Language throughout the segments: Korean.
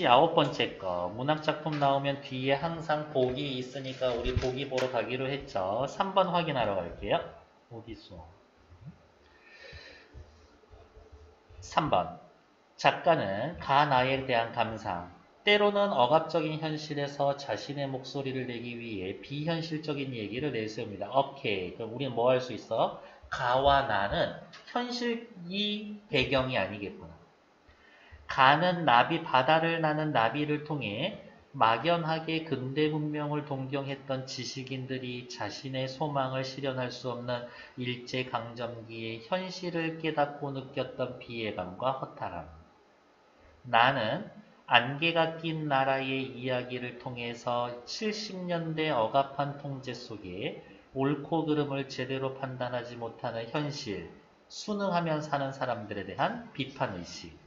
아홉 번째 거 문학작품 나오면 뒤에 항상 보기 있으니까 우리 보기 보러 가기로 했죠. 3번 확인하러 갈게요. 어디있어? 3번 작가는 가나에 대한 감상 때로는 억압적인 현실에서 자신의 목소리를 내기 위해 비현실적인 얘기를 내세웁니다. 오케이. 그럼 우리는 뭐 할 수 있어? 가와 나는 현실이 배경이 아니겠구나. 가는 나비, 바다를 나는 나비를 통해 막연하게 근대 문명을 동경했던 지식인들이 자신의 소망을 실현할 수 없는 일제강점기의 현실을 깨닫고 느꼈던 피해감과 허탈함. 나는 안개가 낀 나라의 이야기를 통해서 70년대 억압한 통제 속에 옳고 그름을 제대로 판단하지 못하는 현실, 순응하며 사는 사람들에 대한 비판의식,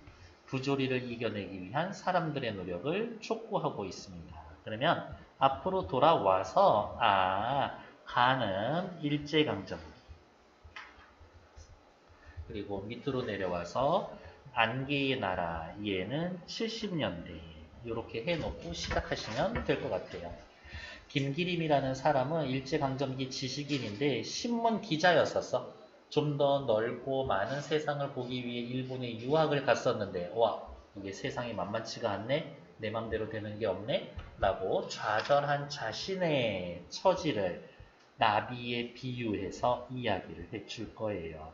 부조리를 이겨내기 위한 사람들의 노력을 촉구하고 있습니다. 그러면 앞으로 돌아와서 가는 일제강점 그리고 밑으로 내려와서 안개의 나라 얘는 70년대 이렇게 해놓고 시작하시면 될 것 같아요. 김기림이라는 사람은 일제강점기 지식인인데 신문 기자였었어. 좀 더 넓고 많은 세상을 보기 위해 일본에 유학을 갔었는데 와 이게 세상이 만만치가 않네? 내 맘대로 되는 게 없네? 라고 좌절한 자신의 처지를 나비에 비유해서 이야기를 해줄 거예요.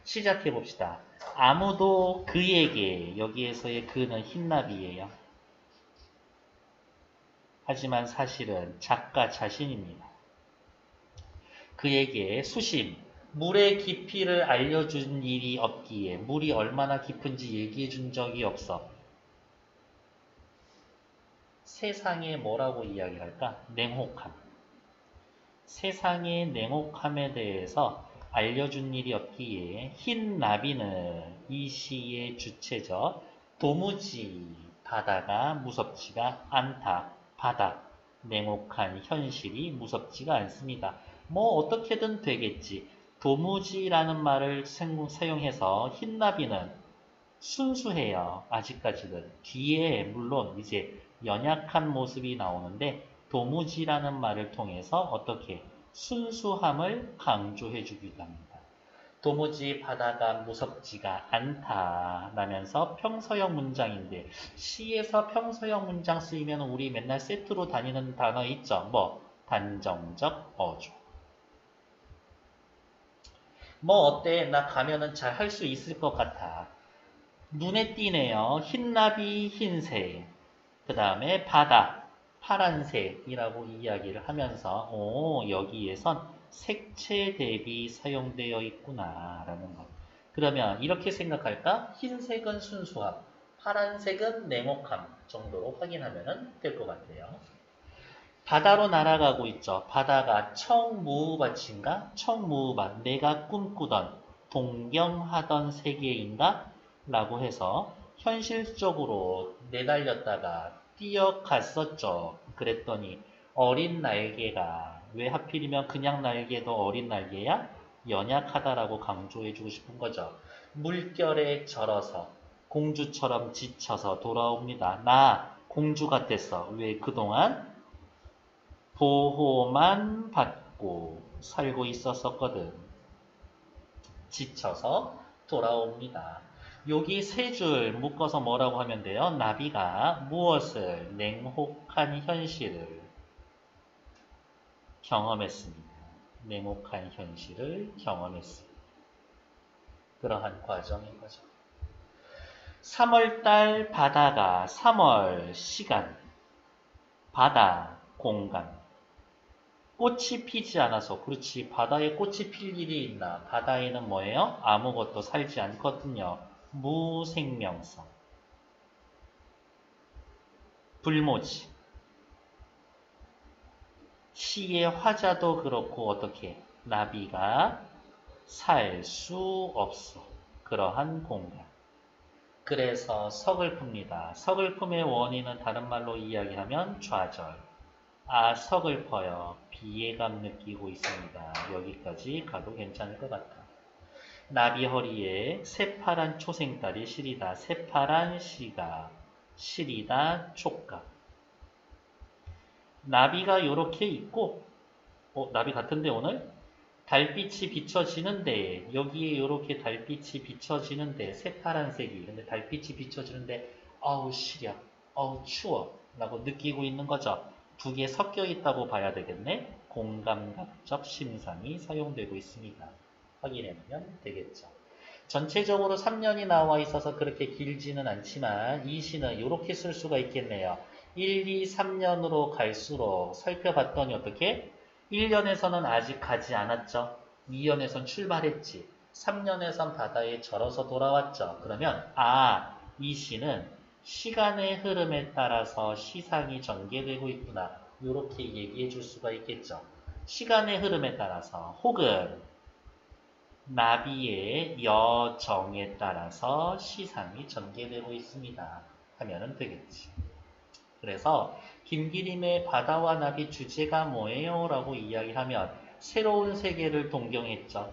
시작해 봅시다. 아무도 그에게 여기에서의 그는 흰나비예요. 하지만 사실은 작가 자신입니다. 그에게 수심, 물의 깊이를 알려준 일이 없기에 물이 얼마나 깊은지 얘기해 준 적이 없어. 세상에 뭐라고 이야기할까? 냉혹함. 세상의 냉혹함에 대해서 알려준 일이 없기에 흰 나비는 이 시의 주체적 도무지 바다가 무섭지가 않다. 바다, 냉혹한 현실이 무섭지가 않습니다. 뭐 어떻게든 되겠지. 도무지라는 말을 사용해서 흰나비는 순수해요. 아직까지는. 뒤에 물론 이제 연약한 모습이 나오는데 도무지라는 말을 통해서 어떻게 순수함을 강조해 주기도 합니다. 도무지 바다가 무섭지가 않다 라면서 평서형 문장인데 시에서 평서형 문장 쓰이면 우리 맨날 세트로 다니는 단어 있죠. 뭐 단정적 어조. 뭐 어때? 나 가면은 잘 할 수 있을 것 같아. 눈에 띄네요. 흰나비 흰색. 그 다음에 바다 파란색이라고 이야기를 하면서 여기에선 색채 대비 사용되어 있구나 라는 것. 그러면 이렇게 생각할까? 흰색은 순수함, 파란색은 냉혹함 정도로 확인하면 될 것 같아요. 바다로 날아가고 있죠. 바다가 청무밭인가? 청무밭. 내가 꿈꾸던 동경하던 세계인가? 라고 해서 현실적으로 내달렸다가 뛰어갔었죠. 그랬더니 어린 날개가 왜 하필이면 그냥 날개도 어린 날개야? 연약하다라고 강조해주고 싶은 거죠. 물결에 절어서 공주처럼 지쳐서 돌아옵니다. 나 공주 같았어. 왜 그동안 보호만 받고 살고 있었거든. 지쳐서 돌아옵니다. 여기 세 줄 묶어서 뭐라고 하면 돼요? 나비가 무엇을 냉혹한 현실을 경험했습니다. 냉혹한 현실을 경험했습니다. 그러한 과정인 거죠. 3월달 바다가 3월 시간 바다 공간 꽃이 피지 않아서 그렇지 바다에 꽃이 필 일이 있나 바다에는 뭐예요? 아무것도 살지 않거든요. 무생명성 불모지 시의 화자도 그렇고 어떻게 나비가 살 수 없어. 그러한 공간 그래서 서글픕니다. 서글픔의 원인은 다른 말로 이야기하면 좌절 서글퍼요. 비애감 느끼고 있습니다. 여기까지 가도 괜찮을 것 같아. 나비 허리에 새파란 초생달이 시리다. 새파란 시가 실이다, 촉각. 나비가 요렇게 있고, 나비 같은데 오늘? 달빛이 비춰지는데, 여기에 요렇게 달빛이 비춰지는데, 새파란색이. 근데 달빛이 비춰지는데, 아우, 시려. 아우, 추워. 라고 느끼고 있는 거죠. 두 개 섞여 있다고 봐야 되겠네. 공감각적 심상이 사용되고 있습니다. 확인해보면 되겠죠. 전체적으로 3년이 나와 있어서 그렇게 길지는 않지만 이 시는 이렇게 쓸 수가 있겠네요. 1, 2, 3년으로 갈수록 살펴봤더니 어떻게? 1년에서는 아직 가지 않았죠. 2년에선 출발했지. 3년에선 바다에 절어서 돌아왔죠. 그러면 이 시는 시간의 흐름에 따라서 시상이 전개되고 있구나. 이렇게 얘기해 줄 수가 있겠죠. 시간의 흐름에 따라서 혹은 나비의 여정에 따라서 시상이 전개되고 있습니다. 하면은 되겠지. 그래서 김기림의 바다와 나비 주제가 뭐예요? 라고 이야기하면 새로운 세계를 동경했죠.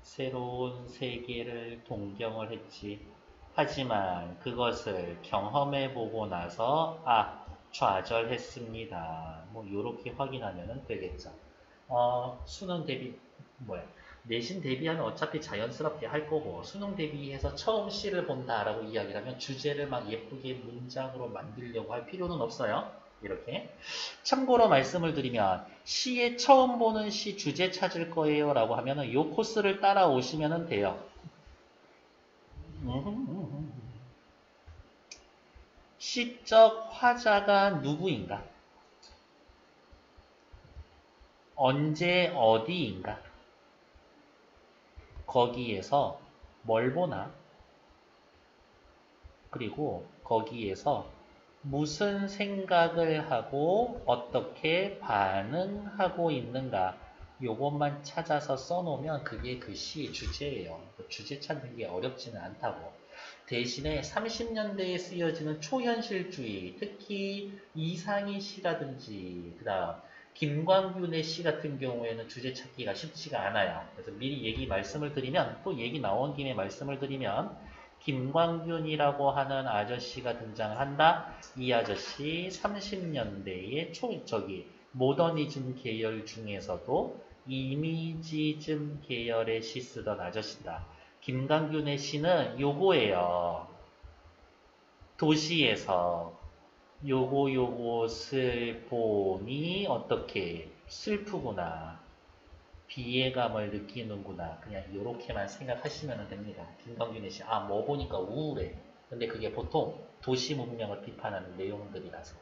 새로운 세계를 동경을 했지. 하지만 그것을 경험해보고 나서 좌절했습니다. 뭐 요렇게 확인하면 되겠죠. 수능 대비 내신 대비하면 어차피 자연스럽게 할 거고 수능 대비해서 처음 시를 본다라고 이야기를 하면 주제를 막 예쁘게 문장으로 만들려고 할 필요는 없어요. 이렇게 참고로 말씀을 드리면 시에 처음 보는 시 주제 찾을 거예요 라고 하면은 이 코스를 따라오시면 돼요. 시적 화자가 누구인가? 언제 어디인가? 거기에서 뭘 보나? 그리고 거기에서 무슨 생각을 하고 어떻게 반응하고 있는가? 요것만 찾아서 써놓으면 그게 그 시의 주제예요. 주제 찾는 게 어렵지는 않다고. 대신에 30년대에 쓰여지는 초현실주의, 특히 이상희 시라든지 그 다음 김광균의 시 같은 경우에는 주제 찾기가 쉽지가 않아요. 그래서 미리 말씀을 드리면 또 얘기 나온 김에 말씀을 드리면 김광균이라고 하는 아저씨가 등장한다. 이 아저씨 30년대의 모더니즘 계열 중에서도 이미지즘 계열의 시 쓰던 아저씨다. 김광균의 시는 요거예요. 도시에서 요것을 보니 어떻게 슬프구나. 비애감을 느끼는구나. 그냥 이렇게만 생각하시면 됩니다. 김광균의 시. 뭐 보니까 우울해. 근데 그게 보통 도시 문명을 비판하는 내용들이라서.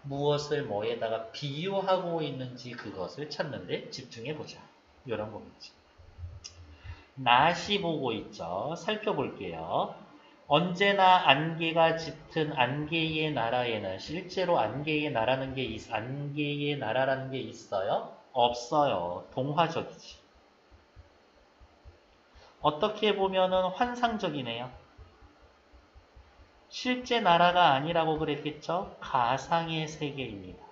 무엇을 뭐에다가 비유하고 있는지 그것을 찾는데 집중해보자. 이런 거겠지. 낫이 보고 있죠. 살펴볼게요. 언제나 안개가 짙은 안개의 나라에는 실제로 안개의 나라라는 게 있어요? 없어요. 동화적이지. 어떻게 보면은 환상적이네요. 실제 나라가 아니라고 그랬겠죠? 가상의 세계입니다.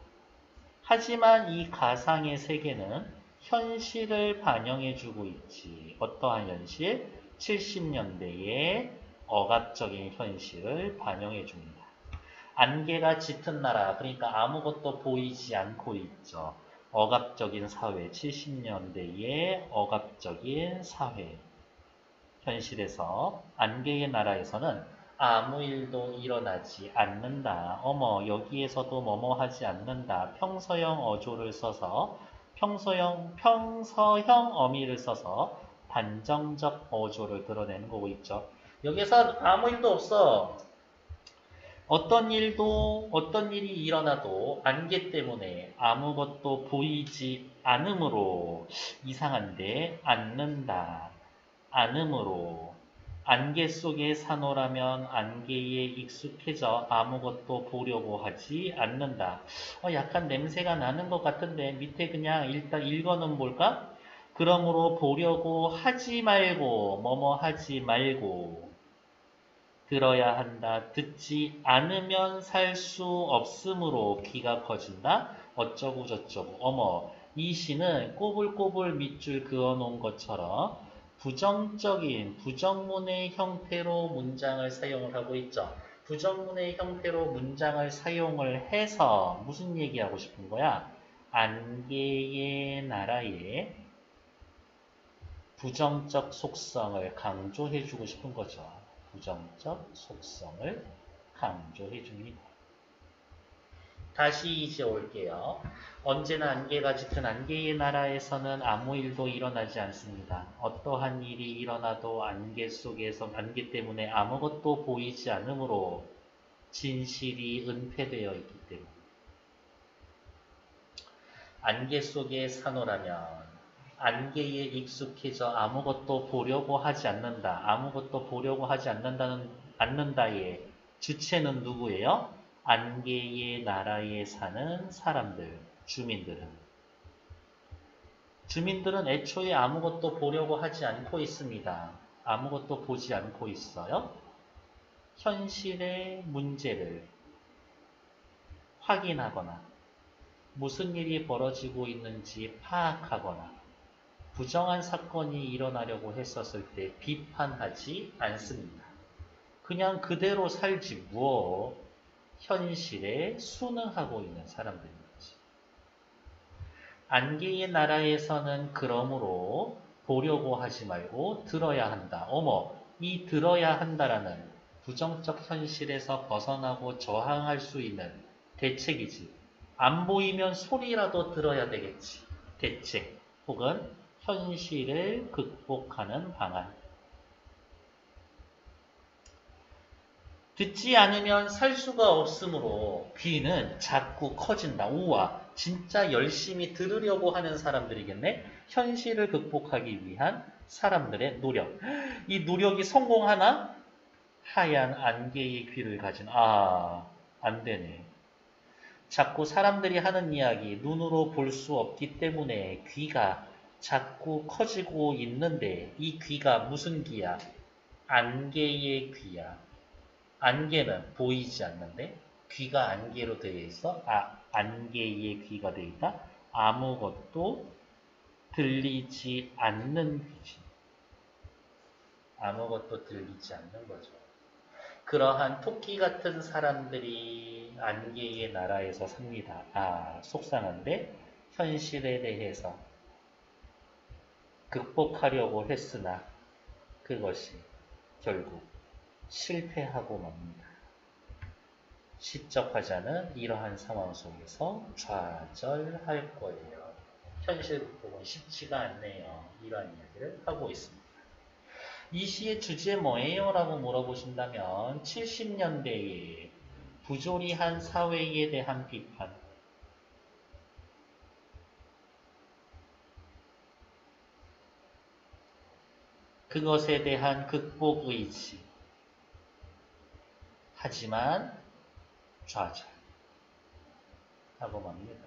하지만 이 가상의 세계는 현실을 반영해주고 있지. 어떠한 현실? 70년대의 억압적인 현실을 반영해줍니다. 안개가 짙은 나라, 그러니까 아무것도 보이지 않고 있죠. 억압적인 사회, 70년대의 억압적인 사회. 현실에서 안개의 나라에서는 아무 일도 일어나지 않는다. 여기에서도 뭐뭐 하지 않는다. 평서형 어조를 써서 평서형 어미를 써서 단정적 어조를 드러내는 거고 있죠. 여기서 아무 일도 없어. 어떤 일이 일어나도 안개 때문에 아무것도 보이지 않으므로 이상한데 않는다. 않으므로 안개 속에 사노라면 안개에 익숙해져 아무것도 보려고 하지 않는다. 약간 냄새가 나는 것 같은데 밑에 그냥 일단 읽어는 볼까? 그러므로 보려고 하지 말고 뭐뭐 하지 말고 들어야 한다. 듣지 않으면 살 수 없으므로 귀가 커진다. 어쩌고 저쩌고. 이 시는 꼬불꼬불 밑줄 그어놓은 것처럼 부정적인 부정문의 형태로 문장을 사용을 하고 있죠. 부정문의 형태로 문장을 사용을 해서 무슨 얘기하고 싶은 거야? 안개의 나라의 부정적 속성을 강조해주고 싶은 거죠. 부정적 속성을 강조해줍니다. 다시 이제 올게요. 언제나 안개가 짙은 안개의 나라에서는 아무 일도 일어나지 않습니다. 어떠한 일이 일어나도 안개 속에서 안개 때문에 아무것도 보이지 않으므로 진실이 은폐되어 있기 때문에 안개 속에 사노라면 안개에 익숙해져 아무것도 보려고 하지 않는다. 아무것도 보려고 하지 않는다의 주체는 누구예요? 안개의 나라에 사는 사람들, 주민들은 애초에 아무것도 보려고 하지 않고 있습니다. 아무것도 보지 않고 있어요. 현실의 문제를 확인하거나 무슨 일이 벌어지고 있는지 파악하거나 부정한 사건이 일어나려고 했었을 때 비판하지 않습니다. 그냥 그대로 살지 현실에 순응하고 있는 사람들입니다. 안개의 나라에서는 그러므로 보려고 하지 말고 들어야 한다. 어머, 이 들어야 한다라는 부정적 현실에서 벗어나고 저항할 수 있는 대책이지. 안 보이면 소리라도 들어야 되겠지. 대책 혹은 현실을 극복하는 방안. 듣지 않으면 살 수가 없으므로 귀는 자꾸 커진다. 우와, 진짜 열심히 들으려고 하는 사람들이겠네. 현실을 극복하기 위한 사람들의 노력. 이 노력이 성공하나? 하얀 안개의 귀를 가진 안 되네. 자꾸 사람들이 하는 이야기 눈으로 볼 수 없기 때문에 귀가 자꾸 커지고 있는데 이 귀가 무슨 귀야? 안개의 귀야. 안개는 보이지 않는데 귀가 안개로 되어 있어? 안개의 귀가 되어 있다? 아무것도 들리지 않는 귀지. 아무것도 들리지 않는 거죠. 그러한 토끼 같은 사람들이 안개의 나라에서 삽니다. 속상한데 현실에 대해서 극복하려고 했으나 그것이 결국 실패하고 맙니다. 시적 화자는 이러한 상황 속에서 좌절할 거예요. 현실 극복은 쉽지가 않네요. 이러한 이야기를 하고 있습니다. 이 시의 주제 뭐예요? 라고 물어보신다면 70년대의 부조리한 사회에 대한 비판, 그것에 대한 극복 의지, 하지만 좌절 하고 맙니다.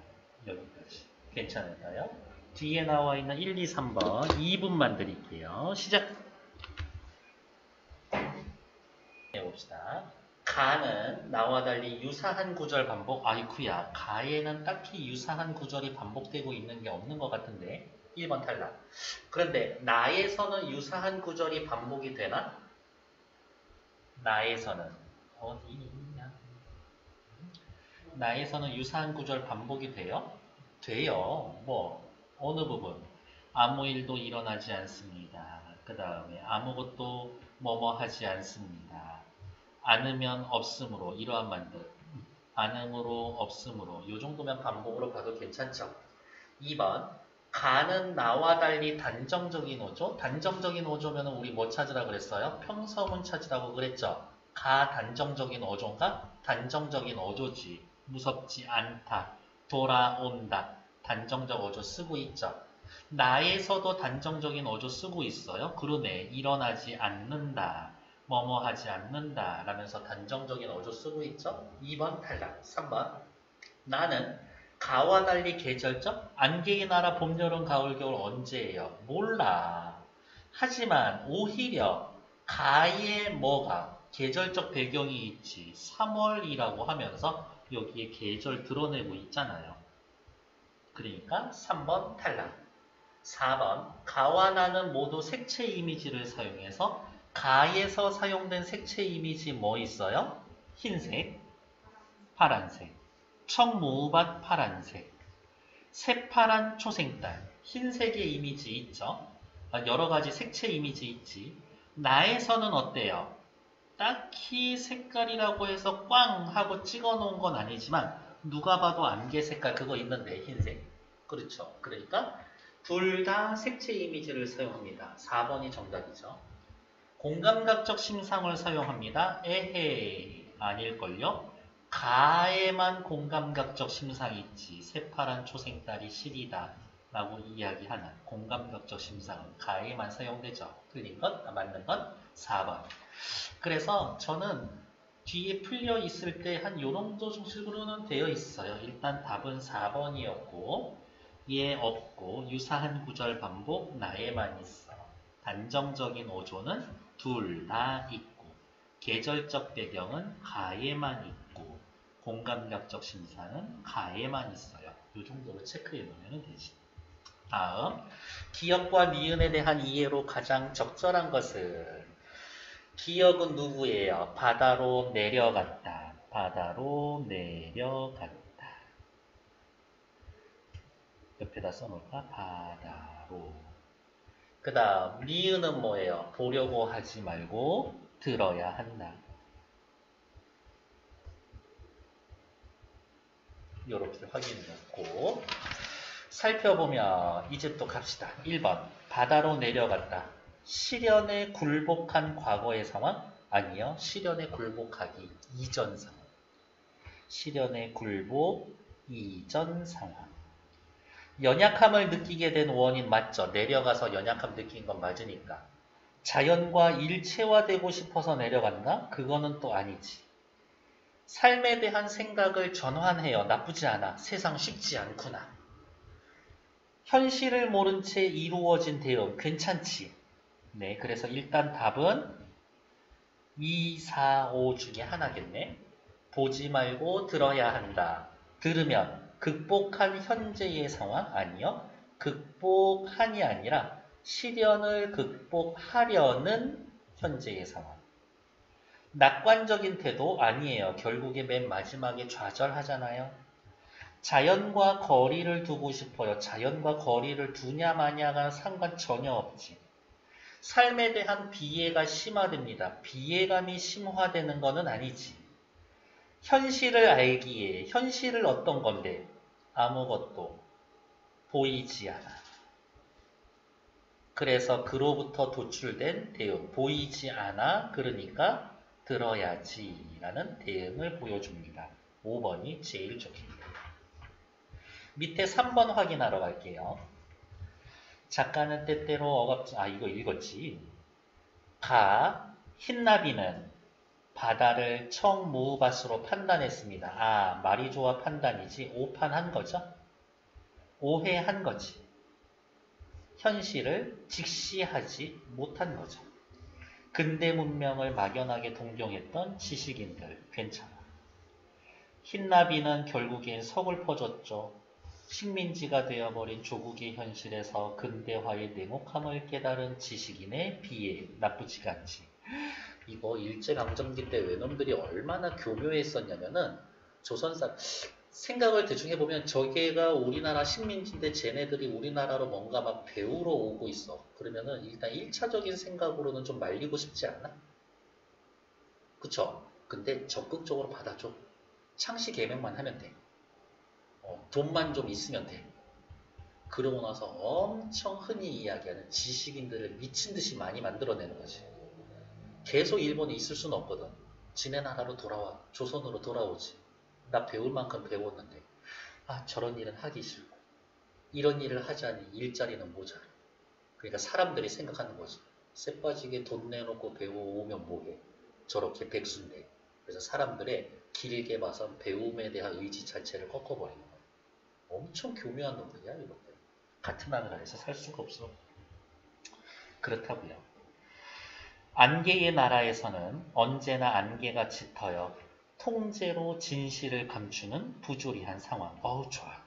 여기까지. 괜찮을까요? 뒤에 나와 있는 1, 2, 3번 2분만 드릴게요. 시작! 해봅시다. 가는 나와 달리 유사한 구절 반복. 아이쿠야, 가에는 딱히 유사한 구절이 반복되고 있는 게 없는 것 같은데 1번 탈락. 그런데 나에서는 유사한 구절이 반복이 되나? 나에서는 어디 있냐? 나에서는 유사한 구절 반복이 돼요? 돼요. 어느 부분? 아무 일도 일어나지 않습니다. 그 다음에 아무것도 하지 않습니다. 않으면 없으므로 이러한 만들. 않음으로 없으므로 이 정도면 반복으로 봐도 괜찮죠. 2번 가는 나와 달리 단정적인 어조. 단정적인 어조면 우리 뭐 찾으라 그랬어요? 평서문 찾으라고 그랬죠. 가 단정적인 어조인가? 단정적인 어조지. 무섭지 않다. 돌아온다. 단정적 어조 쓰고 있죠. 나에서도 단정적인 어조 쓰고 있어요. 그러네. 일어나지 않는다. 하지 않는다. 라면서 단정적인 어조 쓰고 있죠. 2번 탈락. 3번 나는 가와 달리 계절적? 안개의 나라 봄, 여름, 가을, 겨울 언제예요? 몰라. 하지만 오히려 가에 계절적 배경이 있지. 3월이라고 하면서 여기에 계절 드러내고 있잖아요. 그러니까 3번 탈락. 4번 가와 나는 모두 색채 이미지를 사용해서 가에서 사용된 색채 이미지 뭐 있어요? 흰색, 파란색, 청무밭 파란색, 새파란 초생달, 흰색의 이미지 있죠? 여러 가지 색채 이미지 있지. 나에서는 어때요? 딱히 색깔이라고 해서 꽝 하고 찍어 놓은 건 아니지만 누가 봐도 안개 색깔 그거 있는데 흰색. 그렇죠. 그러니까 둘 다 색채 이미지를 사용합니다. 4번이 정답이죠. 공감각적 심상을 사용합니다. 에헤 아닐걸요? 가에만 공감각적 심상이 있지 새파란 초생달이 실이다 라고 이야기하는 공감각적 심상은 가에만 사용되죠. 틀린 것, 맞는 건 4번. 그래서 저는 뒤에 풀려 있을 때 한 요런 정도는 되어 있어요. 일단 답은 4번이었고 얘 없고 유사한 구절 반복 나에만 있어. 단정적인 어조는 둘 다 있고 계절적 배경은 가에만 있고 공감각적 심사는 가에만 있어요. 이 정도로 체크해 놓으면 되지. 다음 기억과 니은에 대한 이해로 가장 적절한 것은 기억은 누구예요? 바다로 내려갔다. 바다로 내려갔다. 옆에다 써놓을까? 바다로. 그 다음 니은은 뭐예요? 보려고 하지 말고 들어야 한다. 이렇게 확인했고 살펴보면 이제 또 갑시다. 1번 바다로 내려갔다. 시련에 굴복한 과거의 상황? 아니요. 시련에 굴복하기 이전 상황. 시련에 굴복 이전 상황. 연약함을 느끼게 된 원인 맞죠? 내려가서 연약함 느낀 건 맞으니까. 자연과 일체화되고 싶어서 내려간다? 그거는 또 아니지. 삶에 대한 생각을 전환해요. 나쁘지 않아. 세상 쉽지 않구나. 현실을 모른 채 이루어진 대응. 괜찮지? 네, 그래서 일단 답은 2, 4, 5 중에 하나겠네. 보지 말고 들어야 한다. 들으면 극복한 현재의 상황? 아니요. 극복한이 아니라 시련을 극복하려는 현재의 상황. 낙관적인 태도? 아니에요. 결국에 맨 마지막에 좌절하잖아요. 자연과 거리를 두고 싶어요. 자연과 거리를 두냐 마냐가 상관 전혀 없지. 삶에 대한 비애가 심화됩니다. 비애감이 심화되는 것은 아니지. 현실을 알기에 현실을 어떤 건데 아무것도 보이지 않아. 그래서 그로부터 도출된 대응. 보이지 않아. 그러니까 들어야지 라는 대응을 보여줍니다. 5번이 제일 좋습니다. 밑에 3번 확인하러 갈게요. 작가는 때때로 억압, 이거 읽었지. 흰나비는 바다를 청무밭으로 판단했습니다. 말이 좋아 판단이지 오판한 거죠. 오해한 거지. 현실을 직시하지 못한 거죠. 근대 문명을 막연하게 동경했던 지식인들 괜찮아. 흰나비는 결국엔 서글퍼졌죠. 식민지가 되어버린 조국의 현실에서 근대화의 냉혹함을 깨달은 지식인의 비애 나쁘지가 않지. 이거 일제강점기 때 외놈들이 얼마나 교묘했었냐면은 조선사 생각을 대충 해보면 저게가 우리나라 식민지인데 쟤네들이 우리나라로 뭔가 막 배우러 오고 있어. 그러면은 일단 1차적인 생각으로는 좀 말리고 싶지 않나? 그쵸? 근데 적극적으로 받아줘. 창씨 개명만 하면 돼. 돈만 좀 있으면 돼. 그러고 나서 엄청 흔히 이야기하는 지식인들을 미친듯이 많이 만들어내는 거지. 계속 일본에 있을 수는 없거든. 지네 나라로 돌아와. 조선으로 돌아오지. 나 배울 만큼 배웠는데 저런 일은 하기 싫고 이런 일을 하자니 일자리는 모자라. 그러니까 사람들이 생각하는 거지. 쎄빠지게 돈 내놓고 배워오면 뭐해. 저렇게 백수인데. 그래서 사람들의 길게 봐선 배움에 대한 의지 자체를 꺾어버리는 거야. 엄청 교묘한 놈들이야 이것들. 같은 나라에서 살 수가 없어. 그렇다고요. 안개의 나라에서는 언제나 안개가 짙어요. 통제로 진실을 감추는 부조리한 상황. 좋아.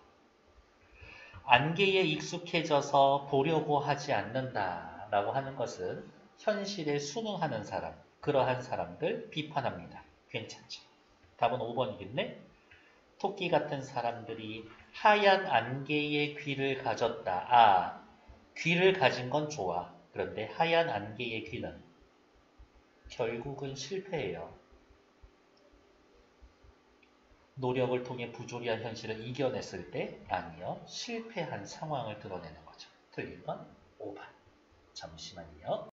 안개에 익숙해져서 보려고 하지 않는다라고 하는 것은 현실에 순응하는 사람, 그러한 사람들 비판합니다. 괜찮죠? 답은 5번이겠네? 토끼 같은 사람들이 하얀 안개의 귀를 가졌다. 아, 귀를 가진 건 좋아. 그런데 하얀 안개의 귀는 결국은 실패해요. 노력을 통해 부조리한 현실을 이겨냈을 때 아니요. 실패한 상황을 드러내는 거죠. 틀린 건 5번. 잠시만요.